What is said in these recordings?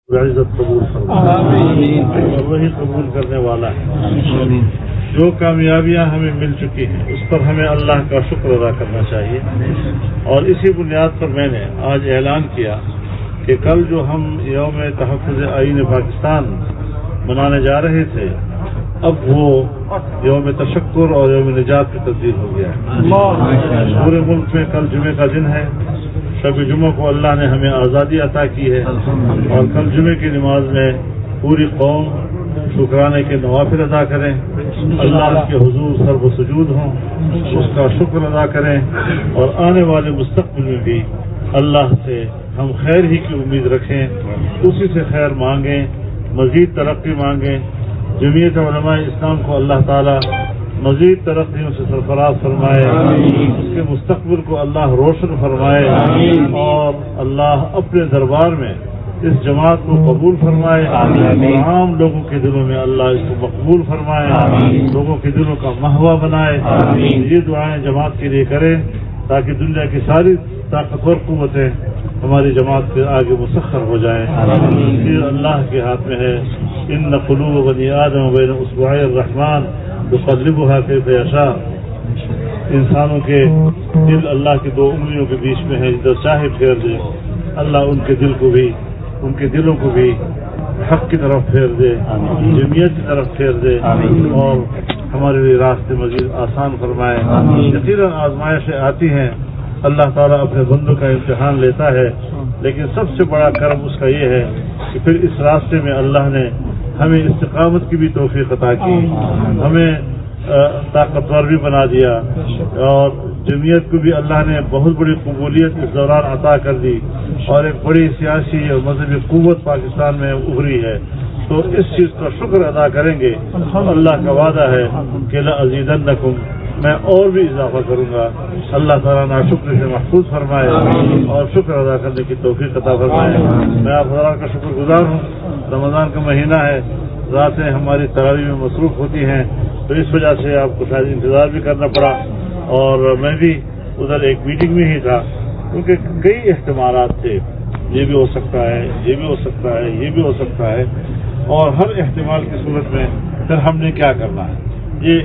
عزت قبول فرمائے اور وہی قبول کرنے والا ہے۔ جو کامیابیاں ہمیں مل چکی ہیں اس پر ہمیں اللہ کا شکر ادا کرنا چاہیے، اور اسی بنیاد پر میں نے آج اعلان کیا کہ کل جو ہم یوم تحفظ آئین پاکستان منانے جا رہے تھے، اب وہ یوم تشکر اور یوم نجات کی تبدیل ہو گیا ہے۔ پورے ملک میں کل جمعے کا دن ہے، شب جمعہ کو اللہ نے ہمیں آزادی عطا کی ہے، اور کل جمعے کی نماز میں پوری قوم شکرانے کے نوافل ادا کریں، اللہ کے حضور سر و سجود ہوں، اس کا شکر ادا کریں، اور آنے والے مستقبل میں بھی اللہ سے ہم خیر ہی کی امید رکھیں، اسی سے خیر مانگیں، مزید ترقی مانگیں۔ جمعیت علماء اسلام کو اللہ تعالی مزید ترقیوں سے سرفراز فرمائے، اس کے مستقبل کو اللہ روشن فرمائے، اور اللہ اپنے دربار میں اس جماعت کو قبول فرمائے، عام لوگوں کے دلوں میں اللہ اس کو مقبول فرمائے، لوگوں کے دلوں کا مہوا بنائے۔ یہ دعائیں جماعت کے لیے کریں تاکہ دنیا کی ساری طاقتور قوتیں ہماری جماعت کے آگے مسخر ہو جائیں۔ یہ اللہ کے ہاتھ میں ہے۔ ان قلوب بنی آدم بین اصبع الرحمن یقلبها کیف یشاء، انسانوں کے دل اللہ کی دو انگلیوں کے بیچ میں ہے، جدھر چاہے پھیر دے۔ اللہ ان کے دل کو بھی، ان کے دلوں کو بھی حق کی طرف پھیر دے، جمعیت کی طرف پھیر دے، اور ہمارے لیے راستے مزید آسان فرمائے۔ یقیناً آزمائشیں آتی ہیں، اللہ تعالیٰ اپنے بندوں کا امتحان لیتا ہے، لیکن سب سے بڑا کرم اس کا یہ ہے کہ پھر اس راستے میں اللہ نے ہمیں استقامت کی بھی توفیق عطا کی، ہمیں طاقتور بھی بنا دیا، اور جمعیت کو بھی اللہ نے بہت بڑی قبولیت اس دوران عطا کر دی، اور ایک بڑی سیاسی اور مذہبی قوت پاکستان میں ابھری ہے۔ تو اس چیز کا شکر ادا کریں گے۔ اللہ کا وعدہ ہے کہ لأزیدنکم، میں اور بھی اضافہ کروں گا۔ اللہ تعالیٰ ناشکری سے محفوظ فرمائے اور شکر ادا کرنے کی توفیق عطا فرمائے۔ میں آپ حضرات کا شکر گزار ہوں۔ رمضان کا مہینہ ہے، راتیں ہماری تراویح میں مصروف ہوتی ہیں، تو اس وجہ سے آپ کو شاید انتظار بھی کرنا پڑا، اور میں بھی ادھر ایک میٹنگ میں ہی تھا، کیونکہ کئی احتمالات تھے، یہ بھی ہو سکتا ہے، یہ بھی ہو سکتا ہے، یہ بھی ہو سکتا ہے، اور ہر احتمال کی صورت میں پھر ہم نے کیا کرنا ہے۔ یہ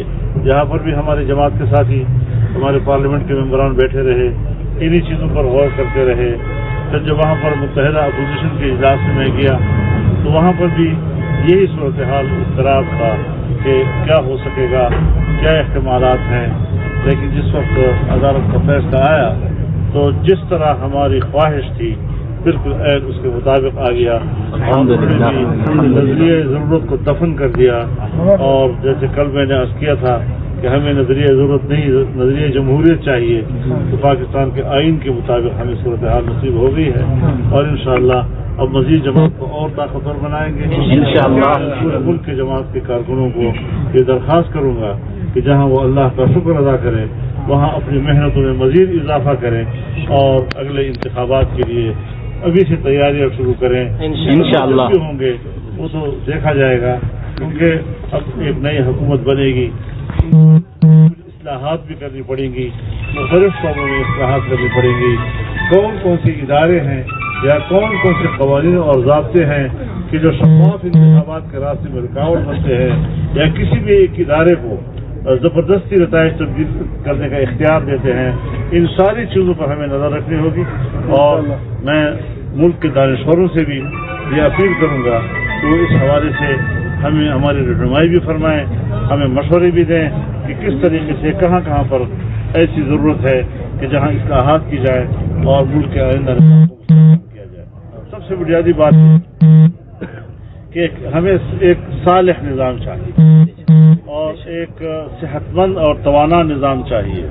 یہاں پر بھی ہمارے جماعت کے ساتھی، ہمارے پارلیمنٹ کے ممبران بیٹھے رہے، انہی چیزوں پر غور کرتے رہے۔ پھر جب وہاں پر متحدہ اپوزیشن کے اجلاس میں میں گیا تو وہاں پر بھی یہی صورتحال اضطراب تھا کہ کیا ہو سکے گا، کیا احتمالات ہیں۔ لیکن جس وقت عدالت کا فیصلہ آیا تو جس طرح ہماری خواہش تھی بالکل عین اس کے مطابق آ گیا، اور نظریہ ضرورت کو دفن کر دیا۔ اور جیسے کل میں نے عرض کیا تھا کہ ہمیں نظریہ ضرورت نہیں، نظریہ جمہوریت چاہیے، تو پاکستان کے آئین کے مطابق ہمیں صورتحال نصیب ہو گئی ہے، اور انشاءاللہ اب مزید جماعت کو اور طاقتور بنائیں گے۔ انشاءاللہ پورے ملک کے جماعت کے کارکنوں کو یہ درخواست کروں گا کہ جہاں وہ اللہ کا شکر ادا کریں، وہاں اپنی محنتوں میں مزید اضافہ کریں، اور اگلے انتخابات کے لیے ابھی سے تیاریاں شروع کریں۔ انشاءاللہ ہوں گے وہ تو دیکھا جائے گا، کیونکہ اب ایک نئی حکومت بنے گی، اصلاحات بھی کرنی پڑیں گی، مختلف شعبوں میں اصلاحات کرنی پڑیں گی۔ کون کون سے ادارے ہیں یا کون کون سے قوانین اور ضابطے ہیں کہ جو شفاف انتخابات کے راستے میں رکاوٹ بنتے ہیں، یا کسی بھی ایک ادارے کو زبردستی نتائج تبدیل کرنے کا اختیار دیتے ہیں، ان ساری چیزوں پر ہمیں نظر رکھنی ہوگی۔ اور میں ملک کے دانشوروں سے بھی یہ اپیل کروں گا کہ وہ اس حوالے سے ہمیں ہماری رہنمائی بھی فرمائیں، ہمیں مشورے بھی دیں کہ کس طریقے سے کہاں کہاں پر ایسی ضرورت ہے کہ جہاں اصلاحات کی جائے اور ملک کے آئندہ نظام کو مستحکم کیا جائے۔ سب سے بنیادی بات کہ ہمیں ایک صالح نظام چاہیے اور ایک صحت مند اور توانا نظام چاہیے،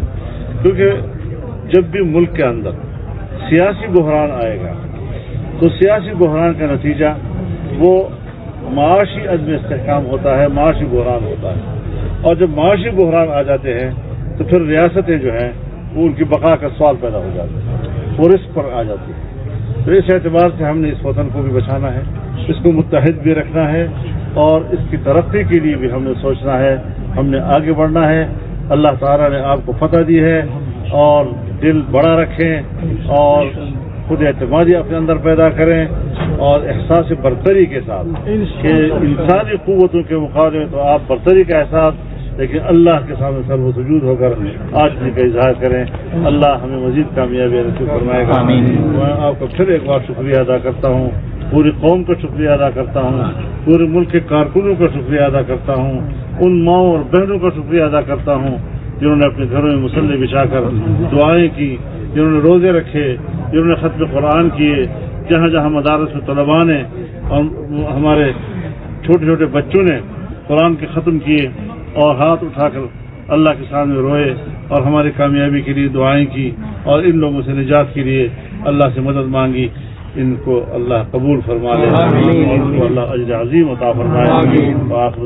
کیونکہ جب بھی ملک کے اندر سیاسی بحران آئے گا تو سیاسی بحران کا نتیجہ وہ معاشی عدم استحکام ہوتا ہے، معاشی بحران ہوتا ہے، اور جب معاشی بحران آ جاتے ہیں تو پھر ریاستیں جو ہیں وہ ان کی بقا کا سوال پیدا ہو جاتا ہے، وہ رسک پر آ جاتی ہے۔ تو اس اعتبار سے ہم نے اس وطن کو بھی بچانا ہے، اس کو متحد بھی رکھنا ہے، اور اس کی ترقی کے لیے بھی ہم نے سوچنا ہے، ہم نے آگے بڑھنا ہے۔ اللہ تعالیٰ نے آپ کو فتح دی ہے، اور دل بڑا رکھیں اور خود اعتمادی اپنے اندر پیدا کریں، اور احساس برتری کے ساتھ کہ انسانی قوتوں کے مقابلے میں تو آپ برتری کا احساس، لیکن اللہ کے سامنے سر و سجود ہو کر عاجزی کا اظہار کریں. اللہ ہمیں مزید کامیابی نصیب فرمائے گا. میں آپ کا پھر ایک بار شکریہ ادا کرتا ہوں، پوری قوم کا شکریہ ادا کرتا ہوں، پورے ملک کے کارکنوں کا شکریہ ادا کرتا ہوں، ان ماؤں اور بہنوں کا شکریہ ادا کرتا ہوں جنہوں نے اپنے گھروں میں مصلے بچھا کر دعائیں کی، جنہوں نے روزے رکھے، جنہوں نے ختم قرآن کیے، جہاں جہاں مدارس میں طلباء نے اور ہمارے چھوٹے چھوٹے بچوں نے قرآن کے ختم کیے اور ہاتھ اٹھا کر اللہ کے سامنے روئے اور ہماری کامیابی کے لیے دعائیں کی اور ان لوگوں سے نجات کے لیے اللہ سے مدد مانگی. ان کو اللہ قبول فرما لے اور ان کو اللہ اجر عظیم عطا فرمائے.